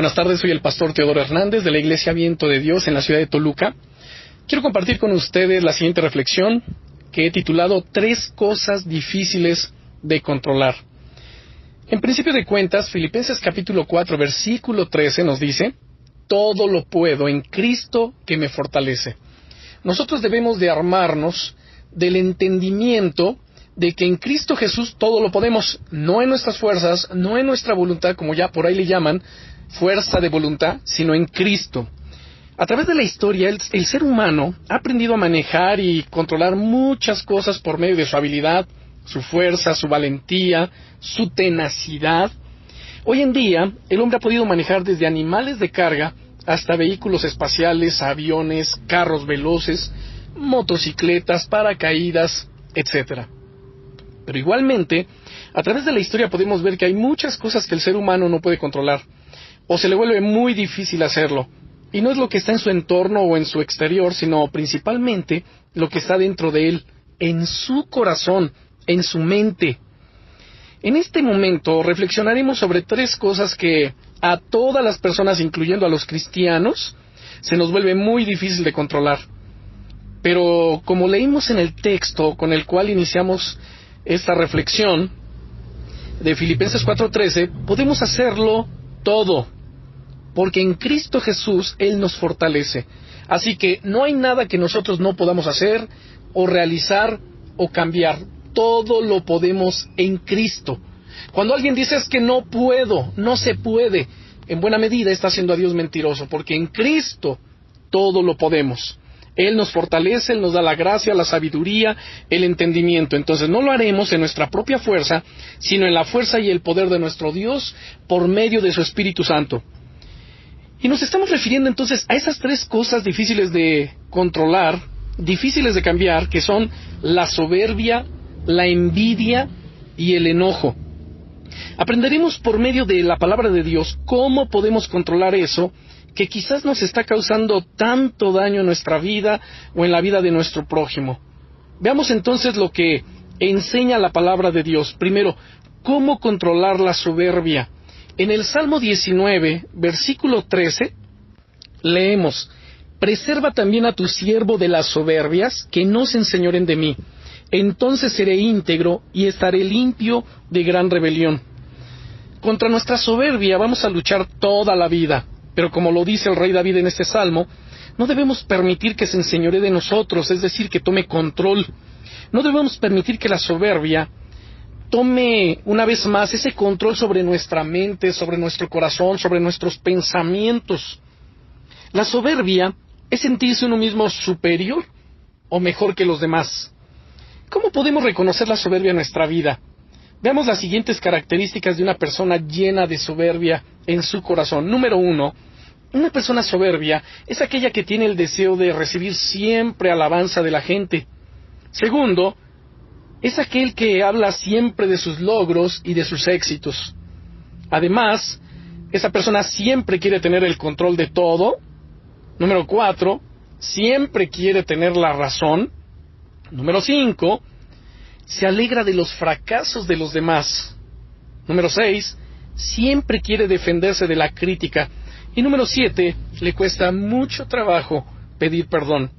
Buenas tardes, soy el pastor Teodoro Hernández de la Iglesia Viento de Dios en la ciudad de Toluca. Quiero compartir con ustedes la siguiente reflexión que he titulado 3 cosas difíciles de controlar. En principio de cuentas, Filipenses capítulo 4, versículo 13 nos dice: todo lo puedo en Cristo que me fortalece. Nosotros debemos de armarnos del entendimiento de que en Cristo Jesús todo lo podemos, no en nuestras fuerzas, no en nuestra voluntad, como ya por ahí le llaman, fuerza de voluntad, sino en Cristo. A través de la historia, el ser humano ha aprendido a manejar y controlar muchas cosas por medio de su habilidad, su fuerza, su valentía, su tenacidad. Hoy en día, el hombre ha podido manejar desde animales de carga hasta vehículos espaciales, aviones, carros veloces, motocicletas, paracaídas, etc. Pero igualmente, a través de la historia podemos ver que hay muchas cosas que el ser humano no puede controlar, o se le vuelve muy difícil hacerlo. Y no es lo que está en su entorno o en su exterior, sino principalmente lo que está dentro de él, en su corazón, en su mente. En este momento reflexionaremos sobre 3 cosas que a todas las personas, incluyendo a los cristianos, se nos vuelve muy difícil de controlar. Pero como leímos en el texto con el cual iniciamos esta reflexión de Filipenses 4:13, podemos hacerlo todo, porque en Cristo Jesús Él nos fortalece. Así que no hay nada que nosotros no podamos hacer, o realizar, o cambiar. Todo lo podemos en Cristo. Cuando alguien dice es que no puedo, no se puede, en buena medida está haciendo a Dios mentiroso, porque en Cristo todo lo podemos. Él nos fortalece, Él nos da la gracia, la sabiduría, el entendimiento. Entonces no lo haremos en nuestra propia fuerza, sino en la fuerza y el poder de nuestro Dios por medio de su Espíritu Santo. Y nos estamos refiriendo entonces a esas 3 cosas difíciles de controlar, difíciles de cambiar, que son la soberbia, la envidia y el enojo. Aprenderemos por medio de la palabra de Dios cómo podemos controlar eso que quizás nos está causando tanto daño en nuestra vida o en la vida de nuestro prójimo. Veamos entonces lo que enseña la palabra de Dios. Primero, cómo controlar la soberbia. En el Salmo 19, versículo 13, leemos: preserva también a tu siervo de las soberbias, que no se enseñoren de mí. Entonces seré íntegro y estaré limpio de gran rebelión. Contra nuestra soberbia vamos a luchar toda la vida. Pero como lo dice el rey David en este salmo, no debemos permitir que se enseñoree de nosotros, es decir, que tome control. No debemos permitir que la soberbia tome una vez más ese control sobre nuestra mente, sobre nuestro corazón, sobre nuestros pensamientos. La soberbia es sentirse uno mismo superior o mejor que los demás. ¿Cómo podemos reconocer la soberbia en nuestra vida? Veamos las siguientes características de una persona llena de soberbia en su corazón. Número 1, una persona soberbia es aquella que tiene el deseo de recibir siempre alabanza de la gente. Segundo, es aquel que habla siempre de sus logros y de sus éxitos. Además, esa persona siempre quiere tener el control de todo. Número 4, siempre quiere tener la razón. Número 5, se alegra de los fracasos de los demás. Número 6, siempre quiere defenderse de la crítica. Y número 7, le cuesta mucho trabajo pedir perdón.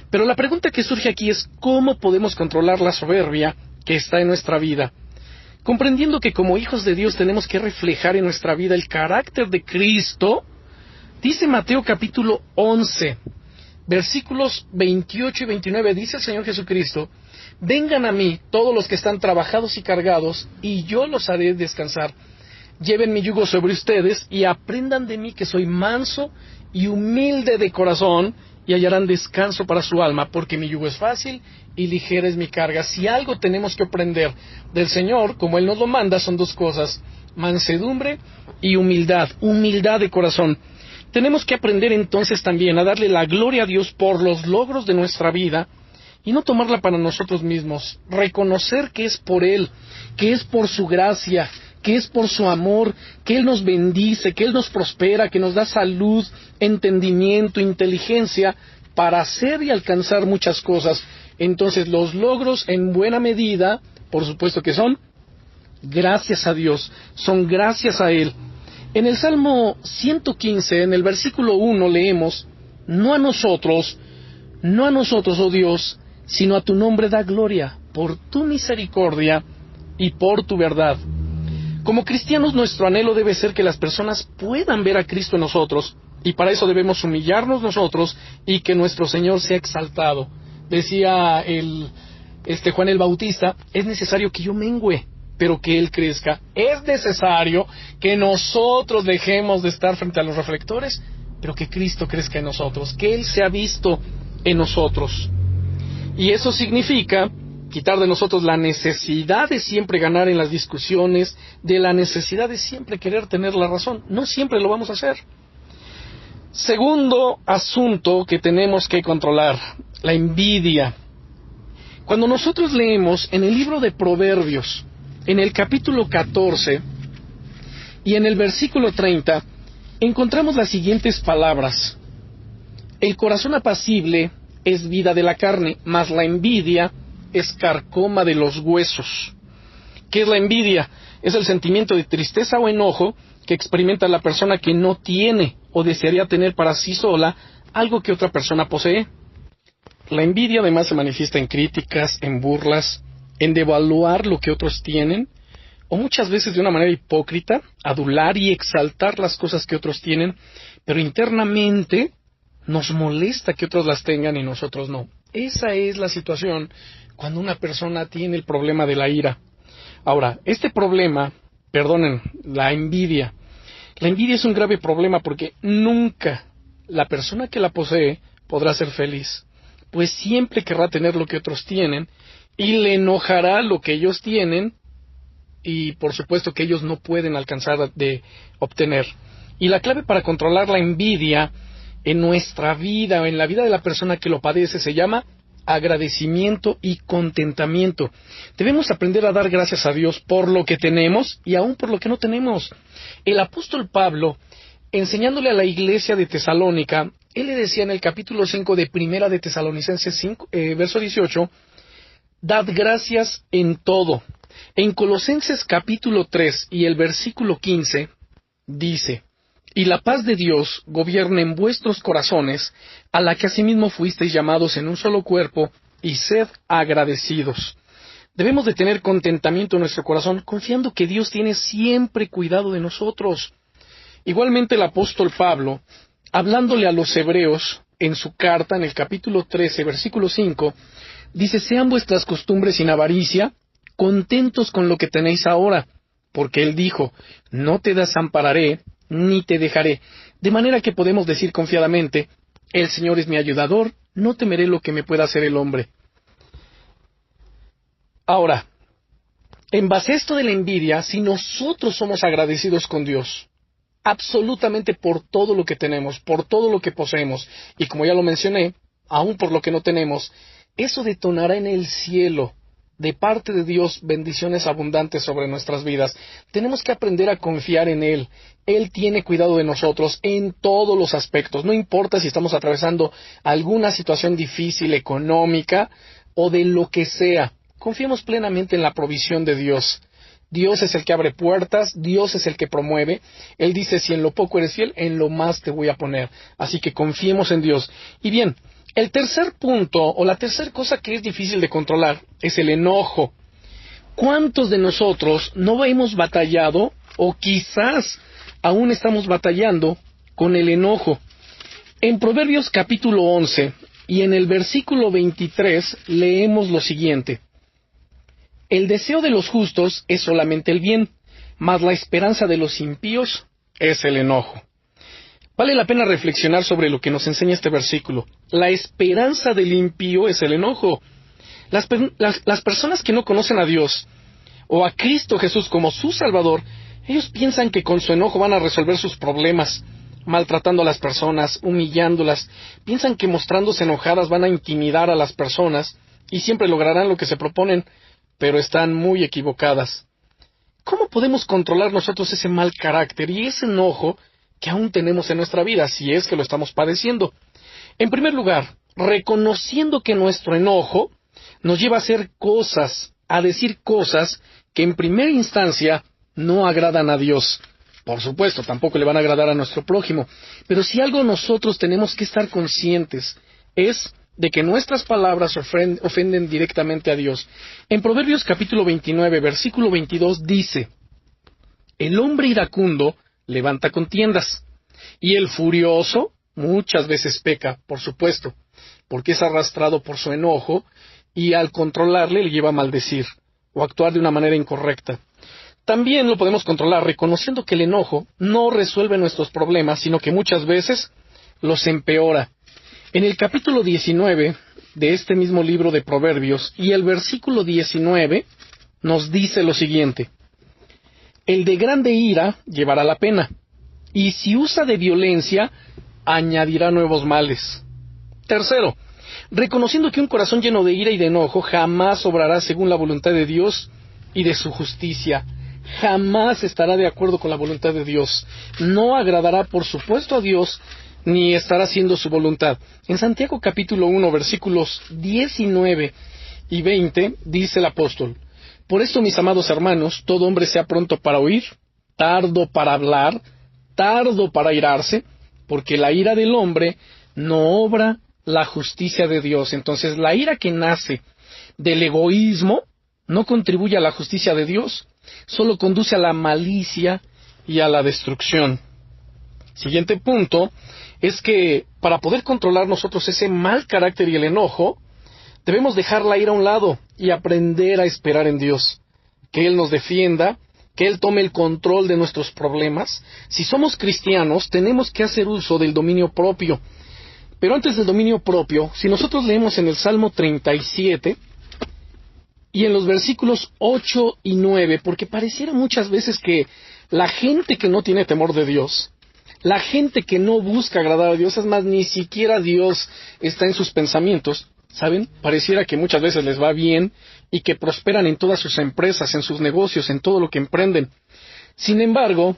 Pero la pregunta que surge aquí es: ¿cómo podemos controlar la soberbia que está en nuestra vida? Comprendiendo que como hijos de Dios tenemos que reflejar en nuestra vida el carácter de Cristo, dice Mateo capítulo 11, versículos 28 y 29, dice el Señor Jesucristo: vengan a mí todos los que están trabajados y cargados, y yo los haré descansar. Lleven mi yugo sobre ustedes y aprendan de mí, que soy manso y humilde de corazón, y hallarán descanso para su alma, porque mi yugo es fácil y ligera es mi carga. Si algo tenemos que aprender del Señor, como Él nos lo manda, son 2 cosas: mansedumbre y humildad de corazón. Tenemos que aprender entonces también a darle la gloria a Dios por los logros de nuestra vida, y no tomarla para nosotros mismos. Reconocer que es por Él, que es por su gracia, que es por su amor, que Él nos bendice, que Él nos prospera, que nos da salud, entendimiento, inteligencia para hacer y alcanzar muchas cosas. Entonces los logros en buena medida, por supuesto que son gracias a Dios, son gracias a Él. En el Salmo 115, en el versículo 1 leemos: no a nosotros, oh Dios, sino a tu nombre da gloria, por tu misericordia y por tu verdad. Como cristianos, nuestro anhelo debe ser que las personas puedan ver a Cristo en nosotros, y para eso debemos humillarnos nosotros y que nuestro Señor sea exaltado. Decía Juan el Bautista: es necesario que yo mengüe, pero que Él crezca. Es necesario que nosotros dejemos de estar frente a los reflectores, pero que Cristo crezca en nosotros, que Él sea visto en nosotros. Y eso significa quitar de nosotros la necesidad de siempre ganar en las discusiones, de la necesidad de siempre querer tener la razón. No siempre lo vamos a hacer. Segundo asunto que tenemos que controlar: la envidia. Cuando nosotros leemos en el libro de Proverbios, en el capítulo 14 y en el versículo 30, encontramos las siguientes palabras: el corazón apacible es vida de la carne, mas la envidia es carcoma de los huesos. ¿Qué es la envidia? Es el sentimiento de tristeza o enojo que experimenta la persona que no tiene o desearía tener para sí sola algo que otra persona posee. La envidia además se manifiesta en críticas, en burlas, en devaluar lo que otros tienen, o muchas veces de una manera hipócrita, adular y exaltar las cosas que otros tienen, pero internamente nos molesta que otros las tengan y nosotros no. Esa es la situación cuando una persona tiene el problema de la ira. Ahora, este problema, la envidia es un grave problema porque nunca la persona que la posee podrá ser feliz, pues siempre querrá tener lo que otros tienen y le enojará lo que ellos tienen y por supuesto que ellos no pueden alcanzar de obtener. Y la clave para controlar la envidia en nuestra vida o en la vida de la persona que lo padece se llama agradecimiento y contentamiento. Debemos aprender a dar gracias a Dios por lo que tenemos y aún por lo que no tenemos. El apóstol Pablo, enseñándole a la iglesia de Tesalónica, él le decía en el capítulo 5 de Primera de Tesalonicenses 5, verso 18, dad gracias en todo. En Colosenses capítulo 3 y el versículo 15 dice: y la paz de Dios gobierne en vuestros corazones, a la que asimismo fuisteis llamados en un solo cuerpo, y sed agradecidos. Debemos de tener contentamiento en nuestro corazón, confiando que Dios tiene siempre cuidado de nosotros. Igualmente el apóstol Pablo, hablándole a los hebreos, en su carta, en el capítulo 13, versículo 5, dice: sean vuestras costumbres sin avaricia, contentos con lo que tenéis ahora, porque él dijo: no te desampararé, ni te dejaré. De manera que podemos decir confiadamente: el Señor es mi ayudador, no temeré lo que me pueda hacer el hombre. Ahora, en base a esto de la envidia, si nosotros somos agradecidos con Dios, absolutamente por todo lo que tenemos, por todo lo que poseemos, y como ya lo mencioné, aún por lo que no tenemos, eso detonará en el cielo, de parte de Dios, bendiciones abundantes sobre nuestras vidas. Tenemos que aprender a confiar en Él. Él tiene cuidado de nosotros en todos los aspectos. No importa si estamos atravesando alguna situación difícil, económica, o de lo que sea. Confiemos plenamente en la provisión de Dios. Dios es el que abre puertas, Dios es el que promueve. Él dice: si en lo poco eres fiel, en lo más te voy a poner. Así que confiemos en Dios. Y bien, el tercer punto, o la tercera cosa que es difícil de controlar, es el enojo. ¿Cuántos de nosotros no hemos batallado, o quizás aún estamos batallando, con el enojo? En Proverbios capítulo 11, y en el versículo 23, leemos lo siguiente: el deseo de los justos es solamente el bien, mas la esperanza de los impíos es el enojo. Vale la pena reflexionar sobre lo que nos enseña este versículo. La esperanza del impío es el enojo. Las personas que no conocen a Dios o a Cristo Jesús como su Salvador, ellos piensan que con su enojo van a resolver sus problemas, maltratando a las personas, humillándolas. Piensan que mostrándose enojadas van a intimidar a las personas y siempre lograrán lo que se proponen, pero están muy equivocadas. ¿Cómo podemos controlar nosotros ese mal carácter y ese enojo que aún tenemos en nuestra vida, si es que lo estamos padeciendo? En primer lugar, reconociendo que nuestro enojo nos lleva a hacer cosas, a decir cosas que en primera instancia no agradan a Dios. Por supuesto, tampoco le van a agradar a nuestro prójimo. Pero si algo nosotros tenemos que estar conscientes es de que nuestras palabras ofenden directamente a Dios. En Proverbios capítulo 29, versículo 22 dice: el hombre iracundo levanta contiendas, y el furioso muchas veces peca, por supuesto, porque es arrastrado por su enojo, y al controlarle le lleva a maldecir, o actuar de una manera incorrecta. También lo podemos controlar reconociendo que el enojo no resuelve nuestros problemas, sino que muchas veces los empeora. En el capítulo 19 de este mismo libro de Proverbios, y el versículo 19, nos dice lo siguiente: el de grande ira llevará la pena, y si usa de violencia, añadirá nuevos males. Tercero, reconociendo que un corazón lleno de ira y de enojo jamás obrará según la voluntad de Dios y de su justicia. Jamás estará de acuerdo con la voluntad de Dios. No agradará, por supuesto, a Dios, ni estará haciendo su voluntad. En Santiago capítulo 1, versículos 19 y 20, dice el apóstol: por esto, mis amados hermanos, todo hombre sea pronto para oír, tardo para hablar, tardo para airarse, porque la ira del hombre no obra la justicia de Dios. Entonces, la ira que nace del egoísmo no contribuye a la justicia de Dios, solo conduce a la malicia y a la destrucción. Siguiente punto es que para poder controlar nosotros ese mal carácter y el enojo, debemos dejar la ira a un lado y aprender a esperar en Dios, que Él nos defienda, que Él tome el control de nuestros problemas. Si somos cristianos, tenemos que hacer uso del dominio propio. Pero antes del dominio propio, si nosotros leemos en el Salmo 37 y en los versículos 8 y 9, porque pareciera muchas veces que la gente que no tiene temor de Dios, la gente que no busca agradar a Dios, es más, ni siquiera Dios está en sus pensamientos, ¿saben? Pareciera que muchas veces les va bien y que prosperan en todas sus empresas, en sus negocios, en todo lo que emprenden. Sin embargo,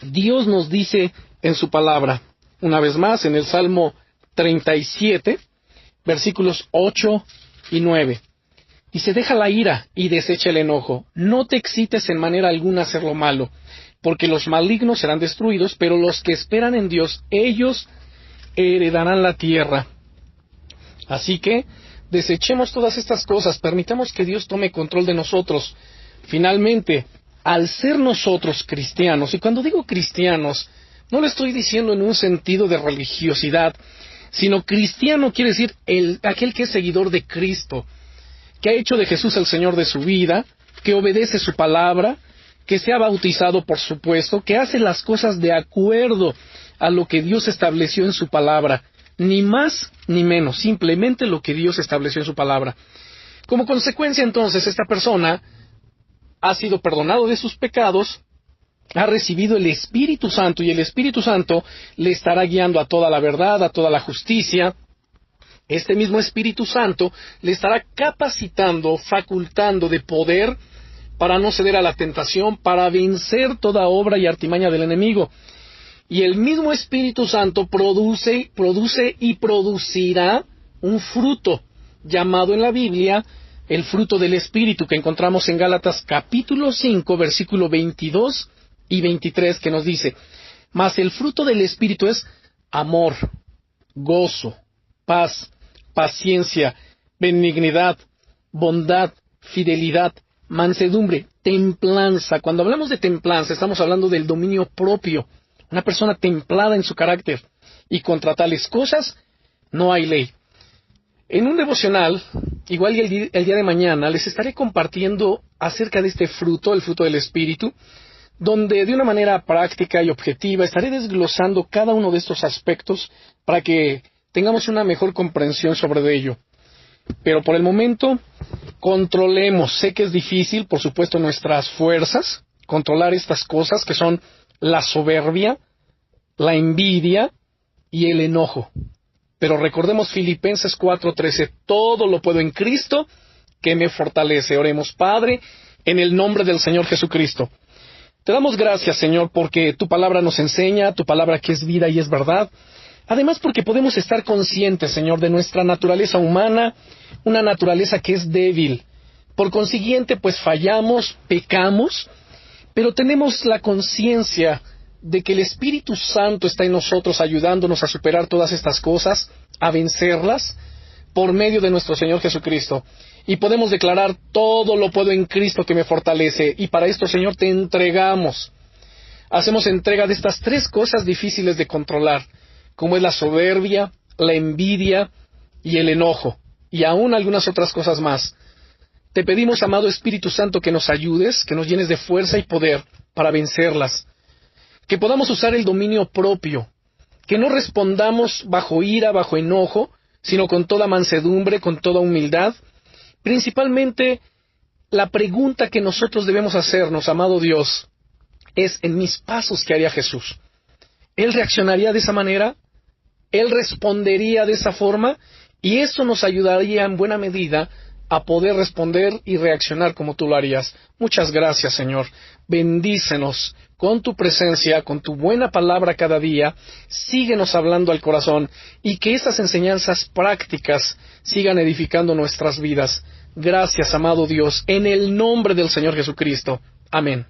Dios nos dice en su palabra, una vez más, en el Salmo 37, versículos 8 y 9. Dice: deja la ira y desecha el enojo. No te excites en manera alguna a hacer lo malo, porque los malignos serán destruidos, pero los que esperan en Dios, ellos heredarán la tierra. Así que desechemos todas estas cosas, permitamos que Dios tome control de nosotros. Finalmente, al ser nosotros cristianos, y cuando digo cristianos, no lo estoy diciendo en un sentido de religiosidad, sino cristiano quiere decir aquel que es seguidor de Cristo, que ha hecho de Jesús el Señor de su vida, que obedece su palabra, que se ha bautizado, por supuesto, que hace las cosas de acuerdo a lo que Dios estableció en su palabra, ni más ni menos, simplemente lo que Dios estableció en su palabra. Como consecuencia, entonces, esta persona ha sido perdonado de sus pecados, ha recibido el Espíritu Santo, y el Espíritu Santo le estará guiando a toda la verdad, a toda la justicia. Este mismo Espíritu Santo le estará capacitando, facultando de poder para no ceder a la tentación, para vencer toda obra y artimaña del enemigo. Y el mismo Espíritu Santo produce y producirá un fruto, llamado en la Biblia el fruto del Espíritu, que encontramos en Gálatas capítulo 5, versículo 22 y 23, que nos dice: mas el fruto del Espíritu es amor, gozo, paz, paciencia, benignidad, bondad, fidelidad, mansedumbre, templanza. Cuando hablamos de templanza, estamos hablando del dominio propio. Una persona templada en su carácter. Y contra tales cosas no hay ley. En un devocional, igual y el día de mañana, les estaré compartiendo acerca de este fruto, el fruto del Espíritu, donde de una manera práctica y objetiva estaré desglosando cada uno de estos aspectos para que tengamos una mejor comprensión sobre ello. Pero por el momento, controlemos. Sé que es difícil, por supuesto, nuestras fuerzas, controlar estas cosas que son la soberbia, la envidia y el enojo. Pero recordemos Filipenses 4:13, todo lo puedo en Cristo que me fortalece. Oremos. Padre, en el nombre del Señor Jesucristo, te damos gracias, Señor, porque tu palabra nos enseña, tu palabra que es vida y es verdad. Además, porque podemos estar conscientes, Señor, de nuestra naturaleza humana, una naturaleza que es débil. Por consiguiente, pues fallamos, pecamos, pero tenemos la conciencia de que el Espíritu Santo está en nosotros ayudándonos a superar todas estas cosas, a vencerlas, por medio de nuestro Señor Jesucristo. Y podemos declarar: todo lo puedo en Cristo que me fortalece. Y para esto, Señor, te entregamos. Hacemos entrega de estas 3 cosas difíciles de controlar, como es la soberbia, la envidia y el enojo, y aún algunas otras cosas más. Te pedimos, amado Espíritu Santo, que nos ayudes, que nos llenes de fuerza y poder para vencerlas, que podamos usar el dominio propio, que no respondamos bajo ira, bajo enojo, sino con toda mansedumbre, con toda humildad. Principalmente, la pregunta que nosotros debemos hacernos, amado Dios, es: en mis pasos, ¿qué haría Jesús? ¿Él reaccionaría de esa manera? ¿Él respondería de esa forma? Y eso nos ayudaría en buena medida a poder responder y reaccionar como tú lo harías. Muchas gracias, Señor. Bendícenos con tu presencia, con tu buena palabra cada día. Síguenos hablando al corazón y que estas enseñanzas prácticas sigan edificando nuestras vidas. Gracias, amado Dios, en el nombre del Señor Jesucristo. Amén.